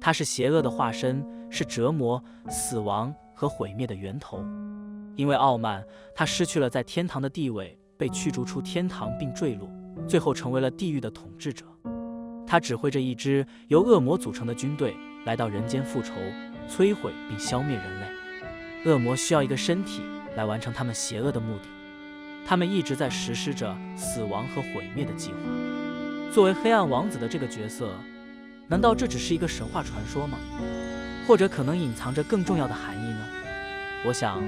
他是邪恶的化身，是折磨、死亡和毁灭的源头。因为傲慢，他失去了在天堂的地位，被驱逐出天堂并坠落，最后成为了地狱的统治者。他指挥着一支由恶魔组成的军队来到人间复仇、摧毁并消灭人类。恶魔需要一个身体来完成他们邪恶的目的，他们一直在实施着死亡和毁灭的计划。作为黑暗王子的这个角色，难道这只是一个神话传说吗？或者可能隐藏着更重要的含义呢？我想，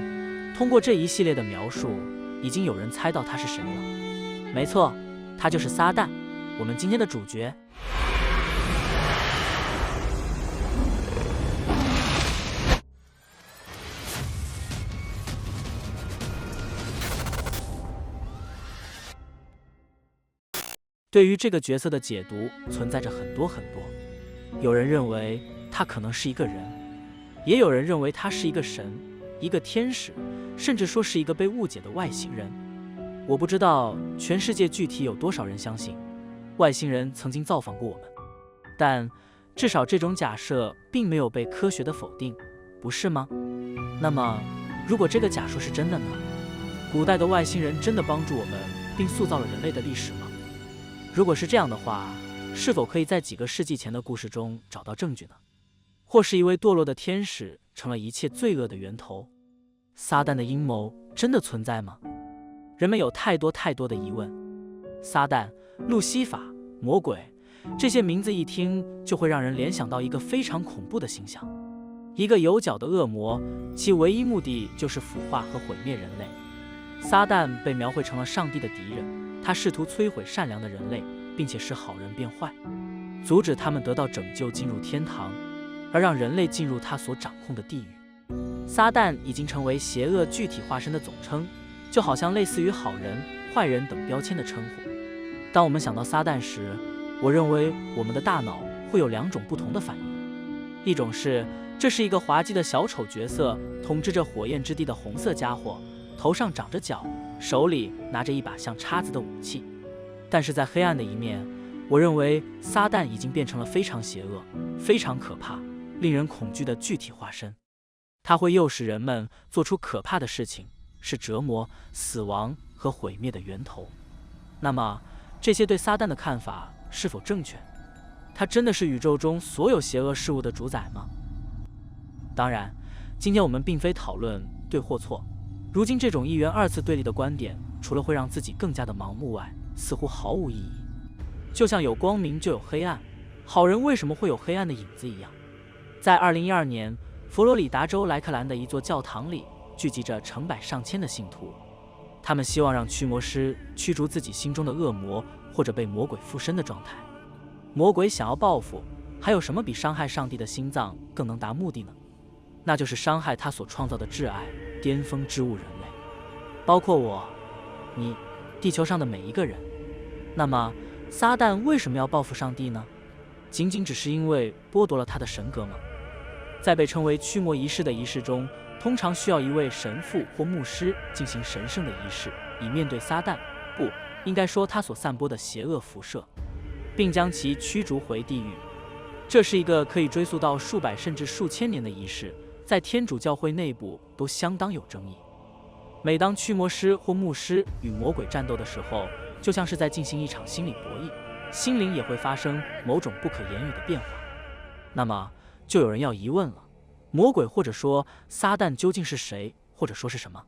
通过这一系列的描述，已经有人猜到他是谁了。没错，他就是撒旦，我们今天的主角。对于这个角色的解读存在着很多。有人认为他可能是一个人，也有人认为他是一个神、一个天使，甚至说是一个被误解的外星人。我不知道全世界具体有多少人相信外星人曾经造访过我们，但至少这种假设并没有被科学的否定，不是吗？那么，如果这个假说是真的呢？古代的外星人真的帮助我们并塑造了人类的历史吗？如果是这样的话，是否可以在几个世纪前的故事中找到证据呢？或是一位堕落的天使成了一切罪恶的源头？撒旦的阴谋真的存在吗？人们有太多的疑问。撒旦、路西法、魔鬼，这些名字一听就会让人联想到一个非常恐怖的形象，一个有角的恶魔，其唯一目的就是腐化和毁灭人类。撒旦被描绘成了上帝的敌人，他试图摧毁善良的人类，并且使好人变坏，阻止他们得到拯救进入天堂，而让人类进入他所掌控的地狱。撒旦已经成为邪恶具体化身的总称，就好像类似于好人、坏人等标签的称呼。当我们想到撒旦时，我认为我们的大脑会有两种不同的反应。一种是，这是一个滑稽的小丑角色，统治着火焰之地的红色家伙，头上长着角，手里拿着一把像叉子的武器。但是在黑暗的一面，我认为撒旦已经变成了非常邪恶、非常可怕、令人恐惧的具体化身。它会诱使人们做出可怕的事情，是折磨、死亡和毁灭的源头。那么，这些对撒旦的看法是否正确？他真的是宇宙中所有邪恶事物的主宰吗？当然，今天我们并非讨论对或错。如今这种一元二次对立的观点，除了会让自己更加的盲目外，似乎毫无意义。就像有光明就有黑暗，好人为什么会有黑暗的影子一样。在2012年，佛罗里达州莱克兰的一座教堂里，聚集着成百上千的信徒，他们希望让驱魔师驱逐自己心中的恶魔，或者被魔鬼附身的状态。魔鬼想要报复，还有什么比伤害上帝的心脏更能达目的呢？那就是伤害他所创造的挚爱、巅峰之物人类，包括我、你、地球上的每一个人。那么，撒旦为什么要报复上帝呢？仅仅只是因为剥夺了他的神格吗？在被称为驱魔仪式的仪式中，通常需要一位神父或牧师进行神圣的仪式，以面对撒旦，不应该说他所散播的邪恶辐射，并将其驱逐回地狱。这是一个可以追溯到数百甚至数千年的仪式，在天主教会内部都相当有争议。每当驱魔师或牧师与魔鬼战斗的时候，就像是在进行一场心理博弈，心灵也会发生某种不可言语的变化。那么，就有人要疑问了：魔鬼或者说撒旦究竟是谁，或者说是什么？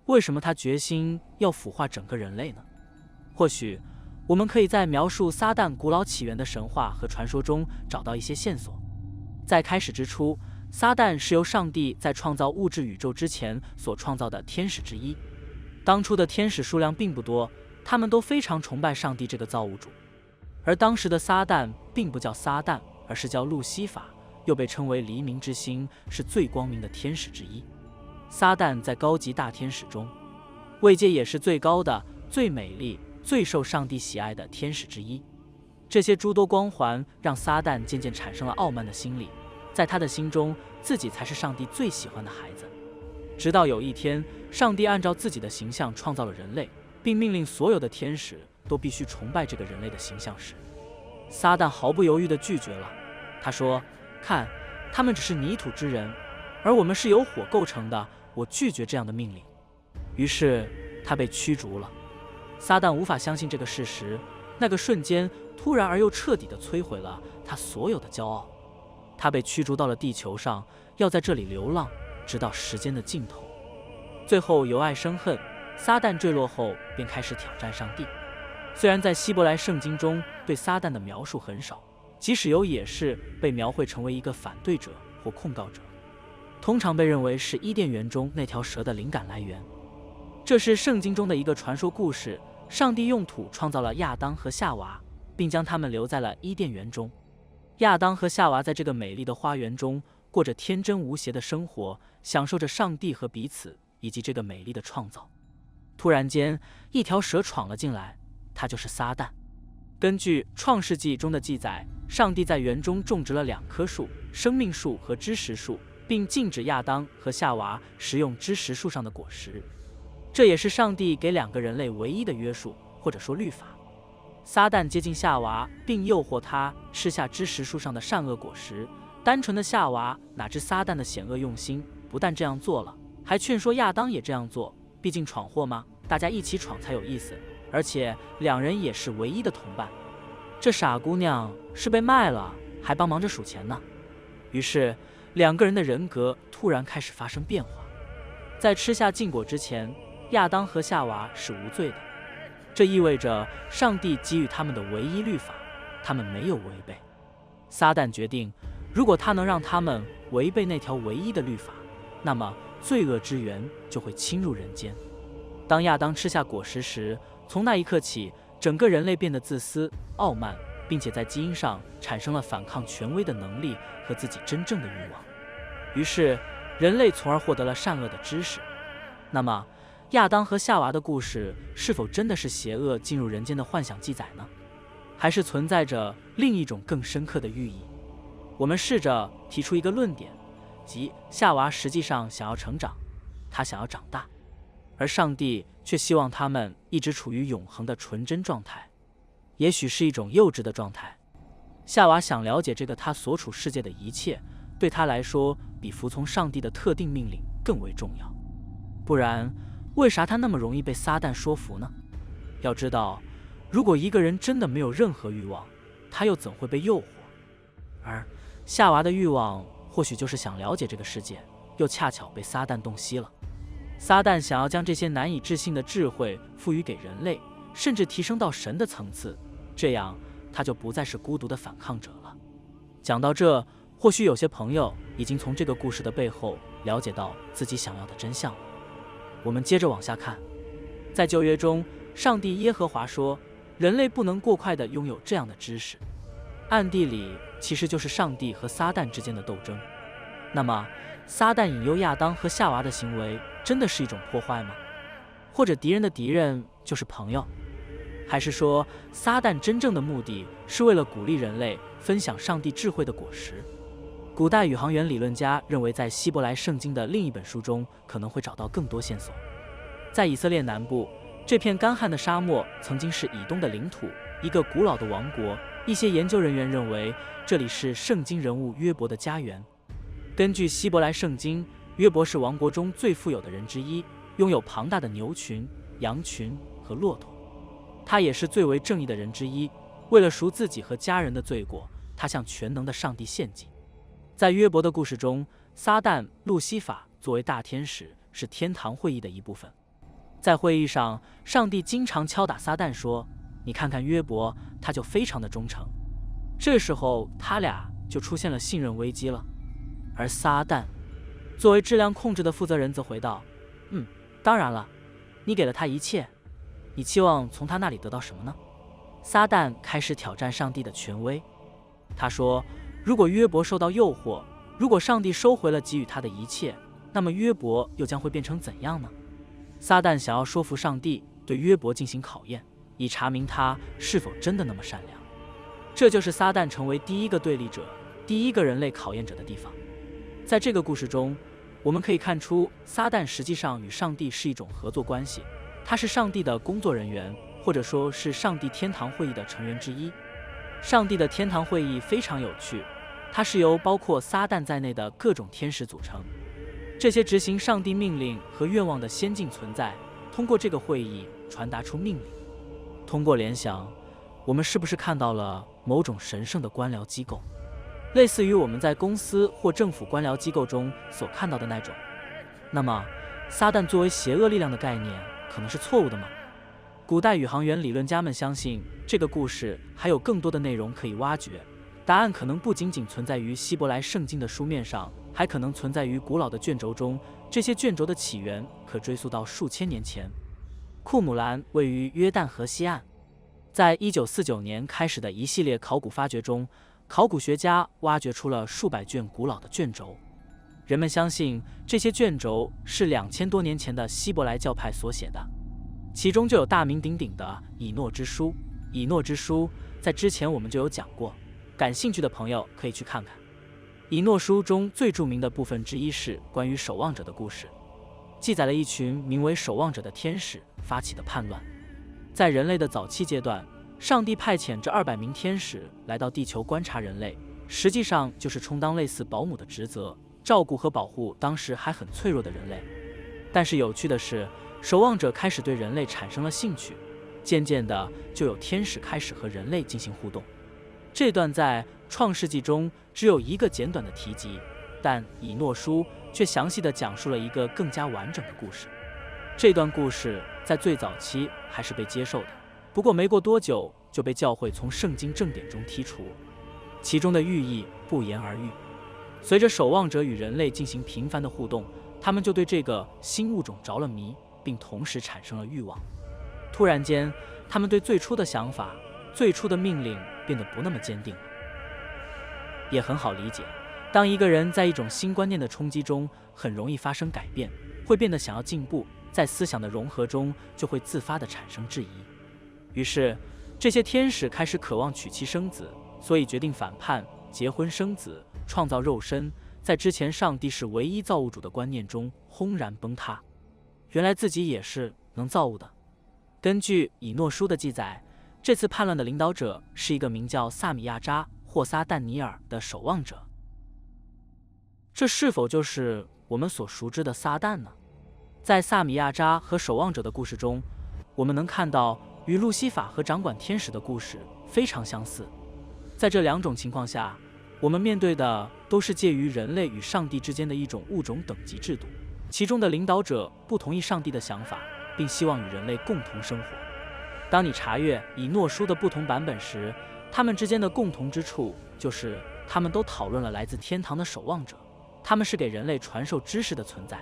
为什么他决心要腐化整个人类呢？或许我们可以在描述撒旦古老起源的神话和传说中找到一些线索。在开始之初，撒旦是由上帝在创造物质宇宙之前所创造的天使之一。当初的天使数量并不多，他们都非常崇拜上帝这个造物主。而当时的撒旦并不叫撒旦，而是叫路西法，又被称为黎明之星，是最光明的天使之一。撒旦在高级大天使中，位阶也是最高的、最美丽、最受上帝喜爱的天使之一。这些诸多光环让撒旦渐渐产生了傲慢的心理，在他的心中，自己才是上帝最喜欢的孩子。直到有一天，上帝按照自己的形象创造了人类，并命令所有的天使都必须崇拜这个人类的形象时，撒旦毫不犹豫地拒绝了。他说：“看，他们只是泥土之人，而我们是由火构成的，我拒绝这样的命令。于是他被驱逐了。撒旦无法相信这个事实，那个瞬间突然而又彻底地摧毁了他所有的骄傲。他被驱逐到了地球上，要在这里流浪，直到时间的尽头。最后由爱生恨，撒旦坠落后便开始挑战上帝。虽然在希伯来圣经中对撒旦的描述很少，即使有，也是被描绘成为一个反对者或控告者，通常被认为是伊甸园中那条蛇的灵感来源。这是圣经中的一个传说故事，上帝用土创造了亚当和夏娃，并将他们留在了伊甸园中。亚当和夏娃在这个美丽的花园中过着天真无邪的生活，享受着上帝和彼此以及这个美丽的创造。突然间，一条蛇闯了进来，它就是撒旦。根据创世纪中的记载，上帝在园中种植了2棵树，生命树和知识树，并禁止亚当和夏娃食用知识树上的果实。这也是上帝给2个人类唯一的约束，或者说律法。撒旦接近夏娃，并诱惑她吃下知识树上的善恶果实。单纯的夏娃哪知撒旦的险恶用心，不但这样做了，还劝说亚当也这样做。毕竟闯祸嘛，大家一起闯才有意思，而且2人也是唯一的同伴。这傻姑娘是被卖了，还帮忙着数钱呢。于是2个人的人格突然开始发生变化。在吃下禁果之前，亚当和夏娃是无罪的，这意味着上帝给予他们的唯一律法，他们没有违背。撒旦决定，如果他能让他们违背那条唯一的律法，那么罪恶之源就会侵入人间。当亚当吃下果实时，从那一刻起，整个人类变得自私、傲慢，并且在基因上产生了反抗权威的能力和自己真正的欲望。于是人类从而获得了善恶的知识。那么亚当和夏娃的故事是否真的是邪恶进入人间的幻想记载呢？还是存在着另一种更深刻的寓意？我们试着提出一个论点，即夏娃实际上想要成长，她想要长大，而上帝却希望他们一直处于永恒的纯真状态，也许是一种幼稚的状态。夏娃想了解这个她所处世界的一切，对她来说比服从上帝的特定命令更为重要。不然为啥他那么容易被撒旦说服呢？要知道，如果一个人真的没有任何欲望，他又怎会被诱惑？而夏娃的欲望或许就是想了解这个世界，又恰巧被撒旦洞悉了。撒旦想要将这些难以置信的智慧赋予给人类，甚至提升到神的层次，这样他就不再是孤独的反抗者了。讲到这，或许有些朋友已经从这个故事的背后了解到自己想要的真相了。我们接着往下看，在旧约中，上帝耶和华说，人类不能过快地拥有这样的知识。暗地里其实就是上帝和撒旦之间的斗争。那么撒旦引诱亚当和夏娃的行为真的是一种破坏吗？或者敌人的敌人就是朋友？还是说撒旦真正的目的是为了鼓励人类分享上帝智慧的果实？古代宇航员理论家认为，在希伯来圣经的另一本书中可能会找到更多线索。在以色列南部，这片干旱的沙漠曾经是以东的领土，一个古老的王国。一些研究人员认为，这里是圣经人物约伯的家园。根据希伯来圣经，约伯是王国中最富有的人之一，拥有庞大的牛群、羊群和骆驼。他也是最为正义的人之一，为了赎自己和家人的罪过，他向全能的上帝献祭。在约伯的故事中，撒旦路西法作为大天使，是天堂会议的一部分。在会议上，上帝经常敲打撒旦说，你看看约伯，他就非常的忠诚。这时候他俩就出现了信任危机了。而撒旦作为质量控制的负责人则回道，当然了，你给了他一切，你期望从他那里得到什么呢？撒旦开始挑战上帝的权威。他说，如果约伯受到诱惑，如果上帝收回了给予他的一切，那么约伯又将会变成怎样呢？撒旦想要说服上帝对约伯进行考验，以查明他是否真的那么善良。这就是撒旦成为第一个对立者，第一个人类考验者的地方。在这个故事中，我们可以看出撒旦实际上与上帝是一种合作关系，他是上帝的工作人员，或者说是上帝天堂会议的成员之一。上帝的天堂会议非常有趣，它是由包括撒旦在内的各种天使组成。这些执行上帝命令和愿望的先进存在，通过这个会议传达出命令。通过联想，我们是不是看到了某种神圣的官僚机构，类似于我们在公司或政府官僚机构中所看到的那种？那么，撒旦作为邪恶力量的概念可能是错误的吗？古代宇航员理论家们相信，这个故事还有更多的内容可以挖掘。答案可能不仅仅存在于希伯来圣经的书面上，还可能存在于古老的卷轴中。这些卷轴的起源可追溯到数千年前。库姆兰位于约旦河西岸。在1949年开始的一系列考古发掘中，考古学家挖掘出了数百卷古老的卷轴。人们相信这些卷轴是2000多年前的希伯来教派所写的，其中就有大名鼎鼎的以诺之书。以诺之书在之前我们就有讲过，感兴趣的朋友可以去看看。以诺书中最著名的部分之一是关于守望者的故事，记载了一群名为守望者的天使发起的叛乱。在人类的早期阶段，上帝派遣这200名天使来到地球观察人类，实际上就是充当类似保姆的职责，照顾和保护当时还很脆弱的人类。但是有趣的是，守望者开始对人类产生了兴趣，渐渐的就有天使开始和人类进行互动。这段在创世纪中只有一个简短的提及，但以诺书却详细的讲述了一个更加完整的故事。这段故事在最早期还是被接受的，不过没过多久就被教会从圣经正典中剔除，其中的寓意不言而喻。随着守望者与人类进行频繁的互动，他们就对这个新物种着了迷，并同时产生了欲望。突然间，他们对最初的想法、最初的命令变得不那么坚定了。也很好理解，当一个人在一种新观念的冲击中，很容易发生改变，会变得想要进步，在思想的融合中就会自发地产生质疑。于是，这些天使开始渴望娶妻生子，所以决定反叛、结婚生子、创造肉身，在之前上帝是唯一造物主的观念中轰然崩塌。原来自己也是能造物的。根据以诺书的记载，这次叛乱的领导者是一个名叫萨米亚扎或撒旦尼尔的守望者。这是否就是我们所熟知的撒旦呢？在萨米亚扎和守望者的故事中，我们能看到与路西法和掌管天使的故事非常相似。在这两种情况下，我们面对的都是介于人类与上帝之间的一种物种等级制度，其中的领导者不同意上帝的想法，并希望与人类共同生活。当你查阅以诺书的不同版本时，他们之间的共同之处就是他们都讨论了来自天堂的守望者，他们是给人类传授知识的存在。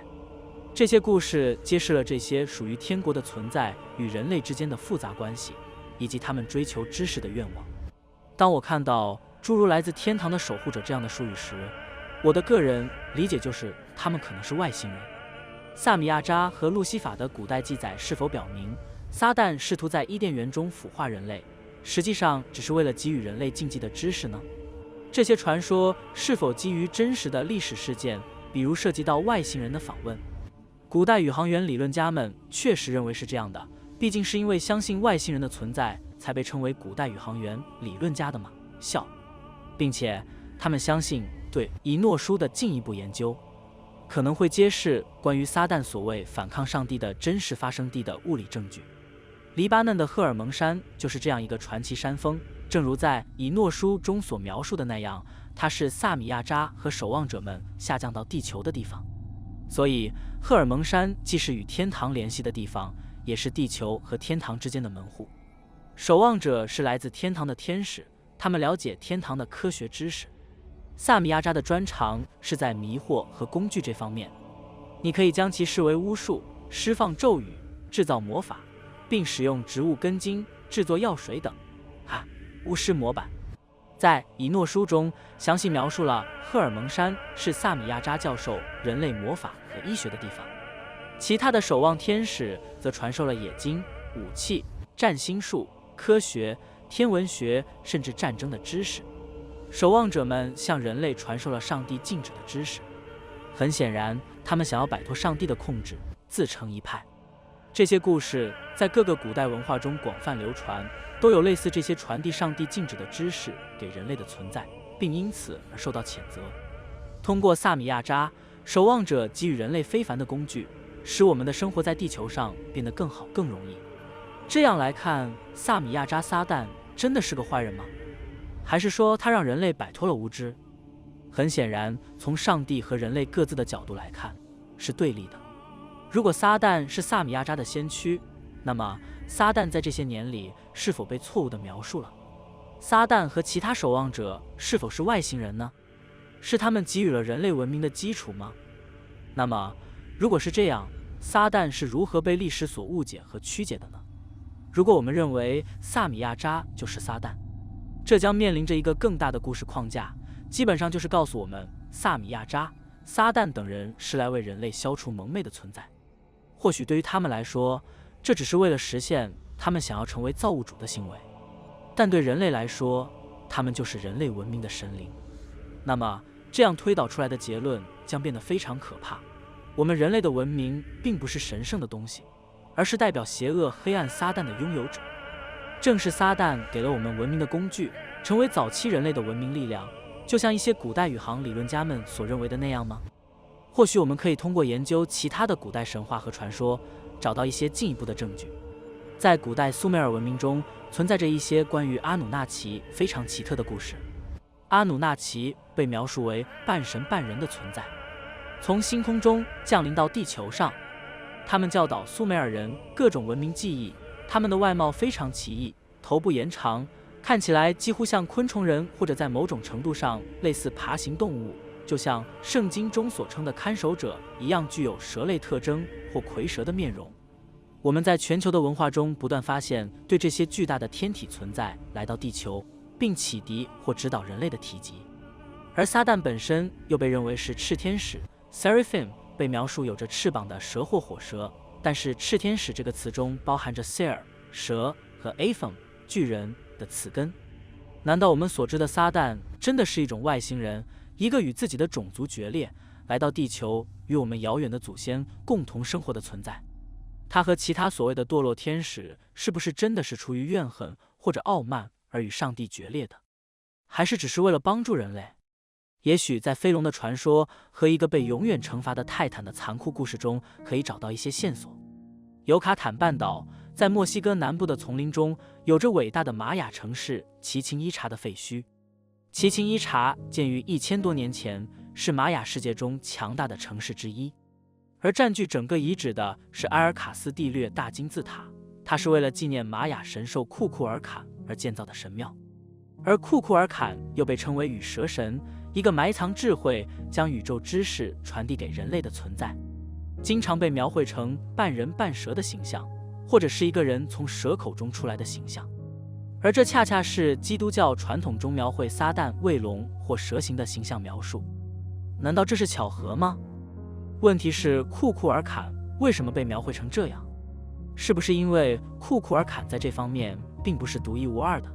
这些故事揭示了这些属于天国的存在与人类之间的复杂关系，以及他们追求知识的愿望。当我看到诸如来自天堂的守护者这样的术语时，我的个人理解就是他们可能是外星人。萨米亚扎和路西法的古代记载是否表明撒旦试图在伊甸园中腐化人类，实际上只是为了给予人类禁忌的知识呢？这些传说是否基于真实的历史事件，比如涉及到外星人的访问？古代宇航员理论家们确实认为是这样的，毕竟是因为相信外星人的存在，才被称为古代宇航员理论家的嘛。笑，并且他们相信对以诺书的进一步研究，可能会揭示关于撒旦所谓反抗上帝的真实发生地的物理证据。黎巴嫩的赫尔蒙山就是这样一个传奇山峰，正如在以诺书中所描述的那样，它是萨米亚扎和守望者们下降到地球的地方。所以赫尔蒙山既是与天堂联系的地方，也是地球和天堂之间的门户。守望者是来自天堂的天使，他们了解天堂的科学知识。萨米亚扎的专长是在迷惑和工具这方面，你可以将其视为巫术，释放咒语，制造魔法，并使用植物根茎制作药水等。巫师模板。在以诺书中详细描述了赫尔蒙山是萨米亚扎教授人类魔法和医学的地方，其他的守望天使则传授了冶金、武器、占星术、科学、天文学甚至战争的知识。守望者们向人类传授了上帝禁止的知识，很显然他们想要摆脱上帝的控制，自成一派。这些故事在各个古代文化中广泛流传，都有类似这些传递上帝禁止的知识给人类的存在。并因此而受到谴责。通过萨米亚扎，守望者给予人类非凡的工具，使我们的生活在地球上变得更好、更容易。这样来看，萨米亚扎撒旦真的是个坏人吗？还是说他让人类摆脱了无知？很显然，从上帝和人类各自的角度来看，是对立的。如果撒旦是萨米亚扎的先驱，那么撒旦在这些年里是否被错误地描述了？撒旦和其他守望者是否是外星人呢？是他们给予了人类文明的基础吗？那么，如果是这样，撒旦是如何被历史所误解和曲解的呢？如果我们认为萨米亚扎就是撒旦，这将面临着一个更大的故事框架，基本上就是告诉我们，萨米亚扎、撒旦等人是来为人类消除蒙昧的存在。或许对于他们来说，这只是为了实现他们想要成为造物主的行为，但对人类来说，他们就是人类文明的神灵。那么，这样推导出来的结论将变得非常可怕。我们人类的文明并不是神圣的东西，而是代表邪恶黑暗撒旦的拥有者。正是撒旦给了我们文明的工具，成为早期人类的文明力量，就像一些古代宇航理论家们所认为的那样吗？或许我们可以通过研究其他的古代神话和传说，找到一些进一步的证据。在古代苏美尔文明中，存在着一些关于阿努纳奇非常奇特的故事。阿努纳奇被描述为半神半人的存在，从星空中降临到地球上。他们教导苏美尔人各种文明技艺，他们的外貌非常奇异，头部延长，看起来几乎像昆虫人，或者在某种程度上类似爬行动物，就像圣经中所称的看守者一样，具有蛇类特征或蝰蛇的面容。我们在全球的文化中不断发现对这些巨大的天体存在来到地球，并启迪或指导人类的提及。而撒旦本身又被认为是炽天使 Seraphim， 被描述有着翅膀的蛇或火蛇，但是炽天使这个词中包含着 Ser 蛇和 Apham 巨人的词根。难道我们所知的撒旦真的是一种外星人，一个与自己的种族决裂，来到地球与我们遥远的祖先共同生活的存在？他和其他所谓的堕落天使是不是真的是出于怨恨或者傲慢而与上帝决裂的，还是只是为了帮助人类？也许在飞龙的传说和一个被永远惩罚的泰坦的残酷故事中可以找到一些线索。尤卡坦半岛在墨西哥南部的丛林中，有着伟大的玛雅城市奇琴伊察的废墟。奇琴伊察建于1000多年前，是玛雅世界中强大的城市之一。而占据整个遗址的是埃尔卡斯蒂略大金字塔，它是为了纪念玛雅神兽库库尔坎而建造的神庙。而库库尔坎又被称为羽蛇神，一个埋藏智慧、将宇宙知识传递给人类的存在，经常被描绘成半人半蛇的形象，或者是一个人从蛇口中出来的形象。而这恰恰是基督教传统中描绘撒旦为龙或蛇形的形象描述。难道这是巧合吗？问题是库库尔坎为什么被描绘成这样？是不是因为库库尔坎在这方面并不是独一无二的？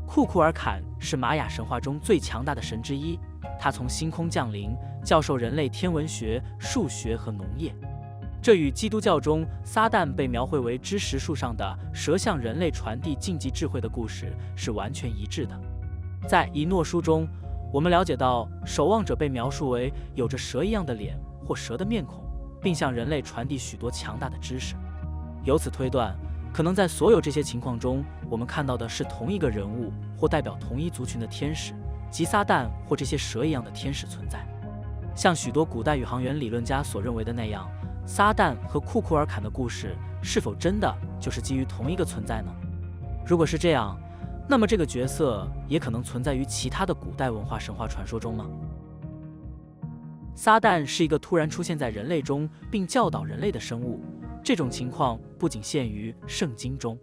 库库尔坎是玛雅神话中最强大的神之一，他从星空降临，教授人类天文学、数学和农业。这与基督教中撒旦被描绘为知识树上的蛇向人类传递禁忌智慧的故事是完全一致的。在以诺书中，我们了解到守望者被描述为有着蛇一样的脸或蛇的面孔，并向人类传递许多强大的知识。由此推断，可能在所有这些情况中，我们看到的是同一个人物或代表同一族群的天使，即撒旦或这些蛇一样的天使存在。像许多古代宇航员理论家所认为的那样，撒旦和库库尔坎的故事是否真的就是基于同一个存在呢？如果是这样，那么这个角色也可能存在于其他的古代文化神话传说中吗？撒旦是一个突然出现在人类中并教导人类的生物，这种情况不仅限于圣经中，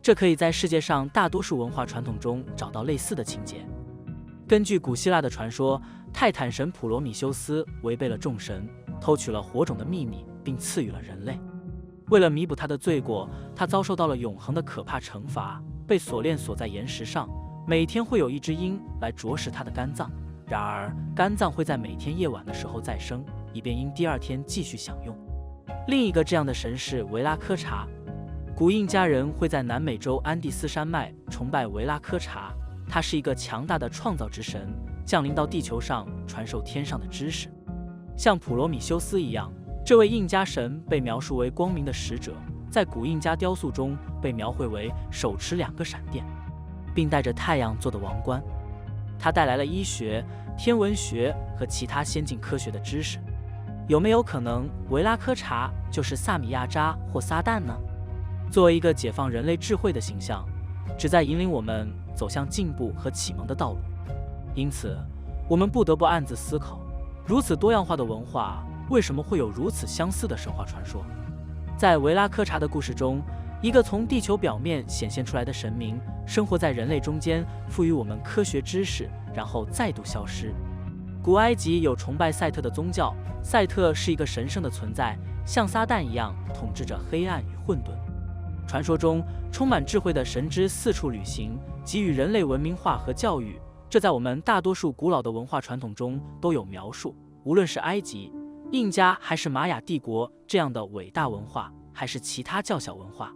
这可以在世界上大多数文化传统中找到类似的情节。根据古希腊的传说，泰坦神普罗米修斯违背了众神，偷取了火种的秘密，并赐予了人类。为了弥补他的罪过，他遭受到了永恒的可怕惩罚，被锁链锁在岩石上，每天会有一只鹰来啄食他的肝脏。然而，肝脏会在每天夜晚的时候再生，以便鹰第二天继续享用。另一个这样的神是维拉科查，古印加人会在南美洲安第斯山脉崇拜维拉科查，他是一个强大的创造之神，降临到地球上传授天上的知识。像普罗米修斯一样，这位印加神被描述为光明的使者，在古印加雕塑中被描绘为手持2个闪电，并带着太阳做的王冠。他带来了医学、天文学和其他先进科学的知识。有没有可能维拉科查就是萨米亚扎或撒旦呢？作为一个解放人类智慧的形象，旨在引领我们走向进步和启蒙的道路。因此，我们不得不暗自思考，如此多样化的文化，为什么会有如此相似的神话传说？在维拉科查的故事中，一个从地球表面显现出来的神明，生活在人类中间，赋予我们科学知识，然后再度消失。古埃及有崇拜赛特的宗教，赛特是一个神圣的存在，像撒旦一样统治着黑暗与混沌。传说中，充满智慧的神之四处旅行，给予人类文明化和教育，这在我们大多数古老的文化传统中都有描述。无论是埃及、印加还是玛雅帝国这样的伟大文化，还是其他较小文化，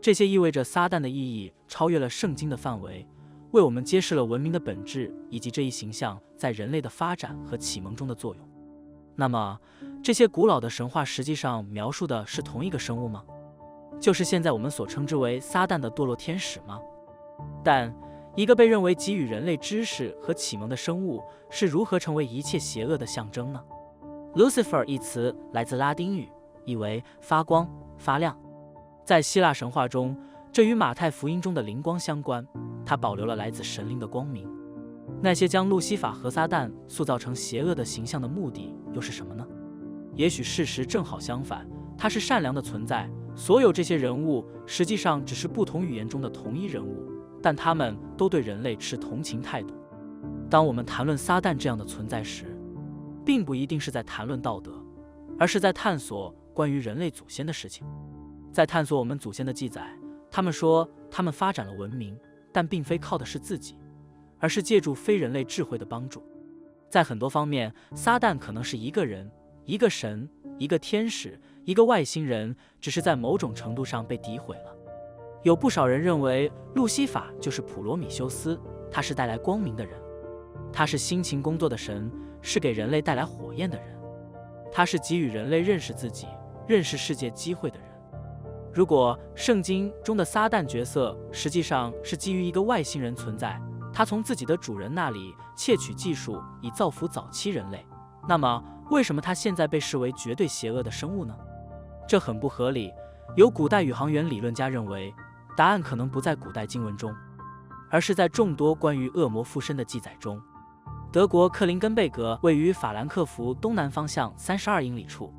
这些意味着撒旦的意义超越了圣经的范围，为我们揭示了文明的本质以及这一形象在人类的发展和启蒙中的作用。那么，这些古老的神话实际上描述的是同一个生物吗？就是现在我们所称之为撒旦的堕落天使吗？但一个被认为给予人类知识和启蒙的生物，是如何成为一切邪恶的象征呢？ Lucifer 一词来自拉丁语，意为发光、发亮。在希腊神话中，这与马太福音中的灵光相关，它保留了来自神灵的光明。那些将路西法和撒旦塑造成邪恶的形象的目的又是什么呢？也许事实正好相反，它是善良的存在。所有这些人物实际上只是不同语言中的同一人物，但他们都对人类持同情态度。当我们谈论撒旦这样的存在时，并不一定是在谈论道德，而是在探索关于人类祖先的事情。在探索我们祖先的记载，他们说他们发展了文明，但并非靠的是自己，而是借助非人类智慧的帮助。在很多方面，撒旦可能是一个人、一个神、一个天使、一个外星人，只是在某种程度上被诋毁了。有不少人认为路西法就是普罗米修斯，他是带来光明的人，他是辛勤工作的神，是给人类带来火焰的人，他是给予人类认识自己、认识世界机会的人。如果圣经中的撒旦角色实际上是基于一个外星人存在，他从自己的主人那里窃取技术以造福早期人类，那么为什么他现在被视为绝对邪恶的生物呢？这很不合理。有古代宇航员理论家认为，答案可能不在古代经文中，而是在众多关于恶魔附身的记载中。德国克林根贝格位于法兰克福东南方向32英里处，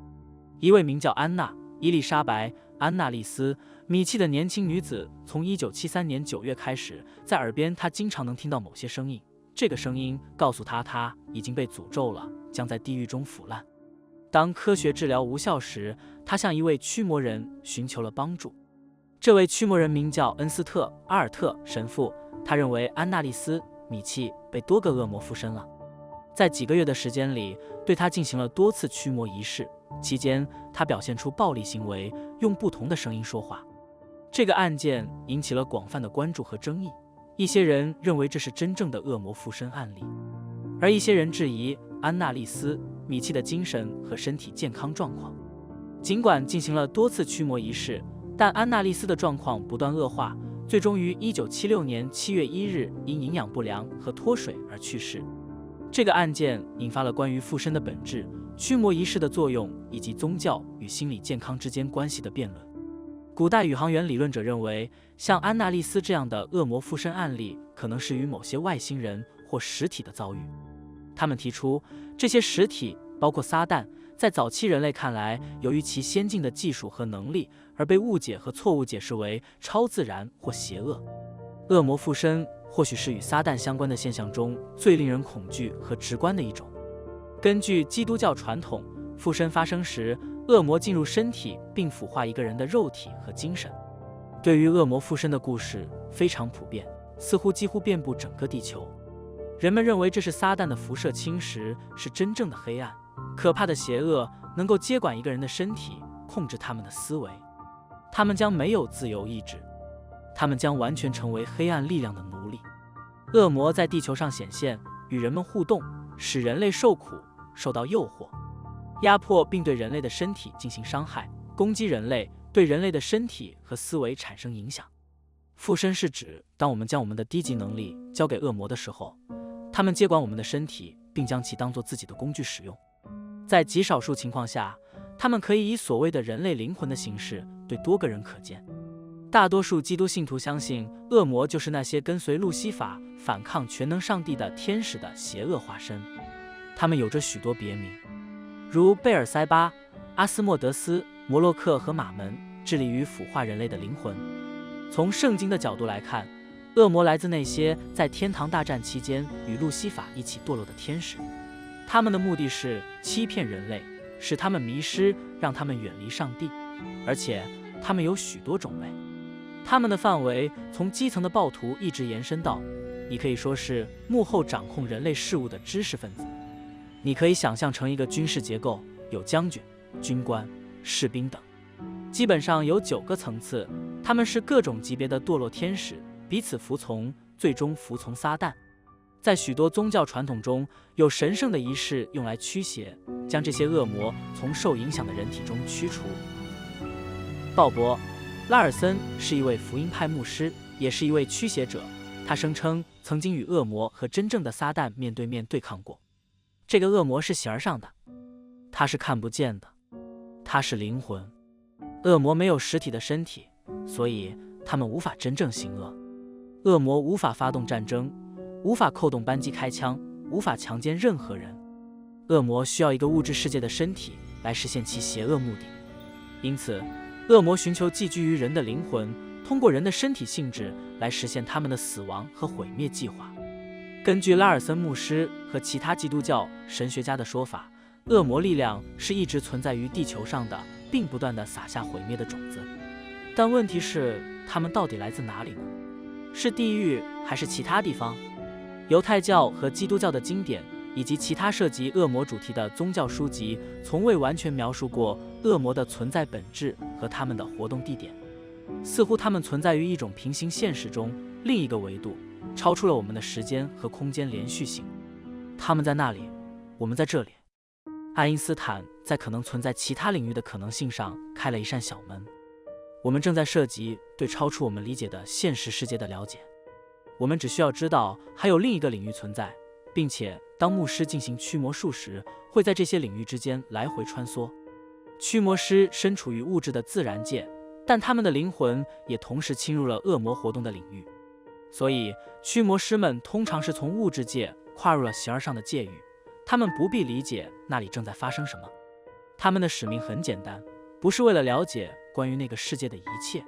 一位名叫安娜·伊丽莎白·安娜丽丝·米契的年轻女子，从1973年9月开始，在耳边她经常能听到某些声音，这个声音告诉她已经被诅咒了，将在地狱中腐烂。当科学治疗无效时，她向一位驱魔人寻求了帮助。这位驱魔人名叫恩斯特·阿尔特神父，他认为安娜丽丝·米契被多个恶魔附身了，在几个月的时间里，对他进行了多次驱魔仪式，期间他表现出暴力行为，用不同的声音说话。这个案件引起了广泛的关注和争议，一些人认为这是真正的恶魔附身案例，而一些人质疑安娜丽丝·米契的精神和身体健康状况。尽管进行了多次驱魔仪式，但安娜丽丝的状况不断恶化，最终于1976年7月1日因营养不良和脱水而去世。这个案件引发了关于附身的本质、驱魔仪式的作用以及宗教与心理健康之间关系的辩论。古代宇航员理论者认为，像安娜丽丝这样的恶魔附身案例可能是与某些外星人或实体的遭遇。他们提出，这些实体包括撒旦，在早期人类看来，由于其先进的技术和能力而被误解和错误解释为超自然或邪恶。恶魔附身或许是与撒旦相关的现象中最令人恐惧和直观的一种。根据基督教传统，附身发生时，恶魔进入身体并腐化一个人的肉体和精神。对于恶魔附身的故事非常普遍，似乎几乎遍布整个地球。人们认为这是撒旦的辐射侵蚀，是真正的黑暗。可怕的邪恶能够接管一个人的身体，控制他们的思维。他们将没有自由意志，他们将完全成为黑暗力量的奴隶。恶魔在地球上显现，与人们互动，使人类受苦、受到诱惑、压迫，并对人类的身体进行伤害，攻击人类，对人类的身体和思维产生影响。附身是指，当我们将我们的低级能力交给恶魔的时候，他们接管我们的身体，并将其当作自己的工具使用。在极少数情况下，他们可以以所谓的人类灵魂的形式对多个人可见。大多数基督信徒相信，恶魔就是那些跟随路西法反抗全能上帝的天使的邪恶化身。他们有着许多别名，如贝尔塞巴、阿斯莫德斯、摩洛克和马门，致力于腐化人类的灵魂。从圣经的角度来看，恶魔来自那些在天堂大战期间与路西法一起堕落的天使，他们的目的是欺骗人类，使他们迷失，让他们远离上帝。而且他们有许多种类，他们的范围从基层的暴徒一直延伸到，你可以说是幕后掌控人类事务的知识分子。你可以想象成一个军事结构，有将军、军官、士兵等，基本上有9个层次。他们是各种级别的堕落天使，彼此服从，最终服从撒旦。在许多宗教传统中，有神圣的仪式用来驱邪，将这些恶魔从受影响的人体中驱除。鲍勃·拉尔森是一位福音派牧师，也是一位驱邪者。他声称曾经与恶魔和真正的撒旦面对面对抗过。这个恶魔是形而上的，他是看不见的，他是灵魂。恶魔没有实体的身体，所以他们无法真正行恶。恶魔无法发动战争，无法扣动扳机开枪，无法强奸任何人。恶魔需要一个物质世界的身体来实现其邪恶目的，因此恶魔寻求寄居于人的灵魂，通过人的身体性质来实现他们的死亡和毁灭计划。根据拉尔森牧师和其他基督教神学家的说法，恶魔力量是一直存在于地球上的，并不断地撒下毁灭的种子。但问题是，他们到底来自哪里呢？是地狱还是其他地方？犹太教和基督教的经典以及其他涉及恶魔主题的宗教书籍，从未完全描述过恶魔的存在本质和他们的活动地点。似乎他们存在于一种平行现实中，另一个维度，超出了我们的时间和空间连续性。他们在那里，我们在这里。爱因斯坦在可能存在其他领域的可能性上开了一扇小门。我们正在涉及对超出我们理解的现实世界的了解。我们只需要知道还有另一个领域存在，并且当牧师进行驱魔术时，会在这些领域之间来回穿梭。驱魔师身处于物质的自然界，但他们的灵魂也同时侵入了恶魔活动的领域。所以驱魔师们通常是从物质界跨入了形而上的界域，他们不必理解那里正在发生什么。他们的使命很简单，不是为了了解关于那个世界的一切，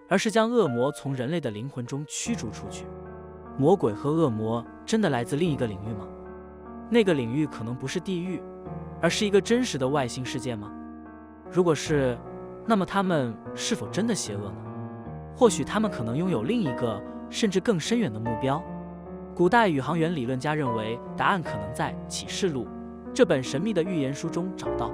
而是将恶魔从人类的灵魂中驱逐出去。魔鬼和恶魔真的来自另一个领域吗？那个领域可能不是地狱，而是一个真实的外星世界吗？如果是，那么他们是否真的邪恶呢？或许他们可能拥有另一个甚至更深远的目标。古代宇航员理论家认为，答案可能在《启示录》这本神秘的预言书中找到。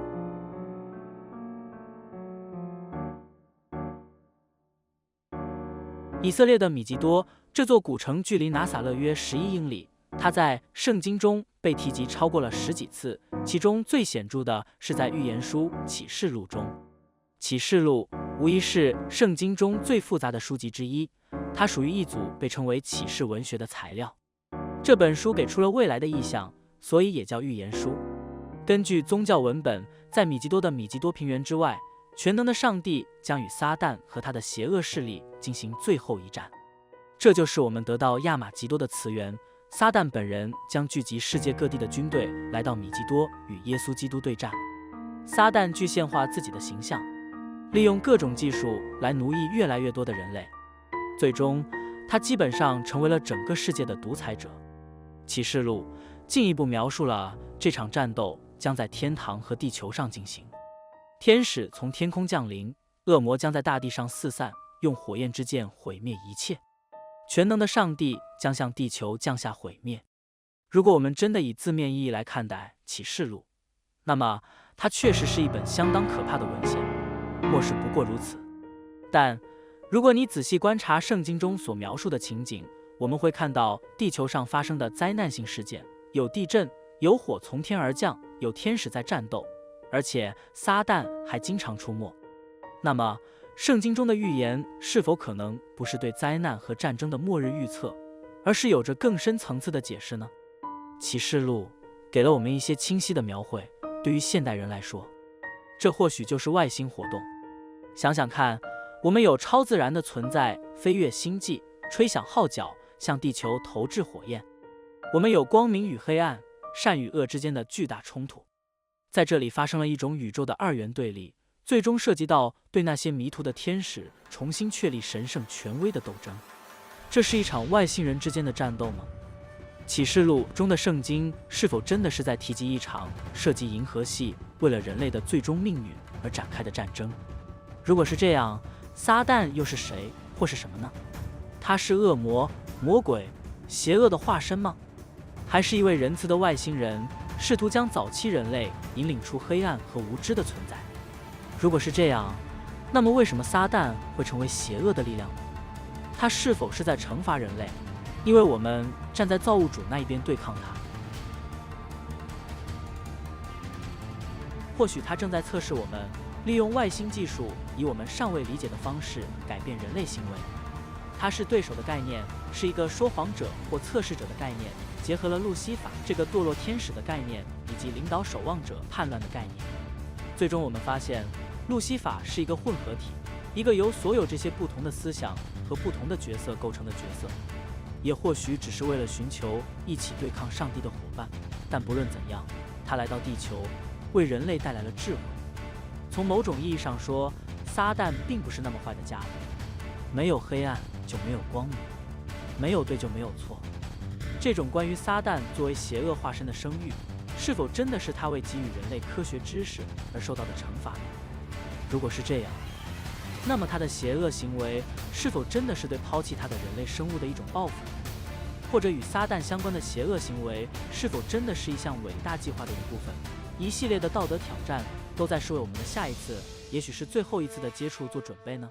以色列的米吉多这座古城距离拿撒勒约11英里，它在圣经中被提及超过了10几次，其中最显著的是在预言书《启示录》中。《启示录》无疑是圣经中最复杂的书籍之一，它属于一组被称为启示文学的材料。这本书给出了未来的意象，所以也叫预言书。根据宗教文本，在米吉多的米吉多平原之外，全能的上帝将与撒旦和他的邪恶势力进行最后一战。这就是我们得到亚玛吉多的词源。撒旦本人将聚集世界各地的军队来到米吉多与耶稣基督对战。撒旦具现化自己的形象，利用各种技术来奴役越来越多的人类，最终他基本上成为了整个世界的独裁者。启示录进一步描述了这场战斗将在天堂和地球上进行。天使从天空降临，恶魔将在大地上四散，用火焰之剑毁灭一切。全能的上帝将向地球降下毁灭。如果我们真的以字面意义来看待启示录，那么它确实是一本相当可怕的文献，莫是不过如此。但如果你仔细观察圣经中所描述的情景，我们会看到地球上发生的灾难性事件，有地震，有火从天而降，有天使在战斗，而且撒旦还经常出没。那么，圣经中的预言是否可能不是对灾难和战争的末日预测，而是有着更深层次的解释呢？启示录给了我们一些清晰的描绘，对于现代人来说，这或许就是外星活动。想想看，我们有超自然的存在飞越星际，吹响号角，向地球投掷火焰；我们有光明与黑暗、善与恶之间的巨大冲突。在这里发生了一种宇宙的二元对立，最终涉及到对那些迷途的天使重新确立神圣权威的斗争。这是一场外星人之间的战斗吗？启示录中的圣经是否真的是在提及一场涉及银河系为了人类的最终命运而展开的战争？如果是这样，撒旦又是谁或是什么呢？他是恶魔、魔鬼、邪恶的化身吗？还是一位仁慈的外星人，试图将早期人类引领出黑暗和无知的存在？如果是这样，那么为什么撒旦会成为邪恶的力量呢？他是否是在惩罚人类，因为我们站在造物主那一边对抗他？或许他正在测试我们，利用外星技术，以我们尚未理解的方式改变人类行为。他是对手的概念，是一个说谎者或测试者的概念，结合了路西法这个堕落天使的概念，以及领导守望者叛乱的概念。最终我们发现，路西法是一个混合体，一个由所有这些不同的思想和不同的角色构成的角色，也或许只是为了寻求一起对抗上帝的伙伴。但不论怎样，他来到地球，为人类带来了智慧。从某种意义上说，撒旦并不是那么坏的家伙。没有黑暗就没有光明，没有对就没有错。这种关于撒旦作为邪恶化身的声誉，是否真的是他为给予人类科学知识而受到的惩罚呢？如果是这样，那么他的邪恶行为是否真的是对抛弃他的人类生物的一种报复呢？或者与撒旦相关的邪恶行为是否真的是一项伟大计划的一部分？一系列的道德挑战都在是为我们的下一次，也许是最后一次的接触做准备呢？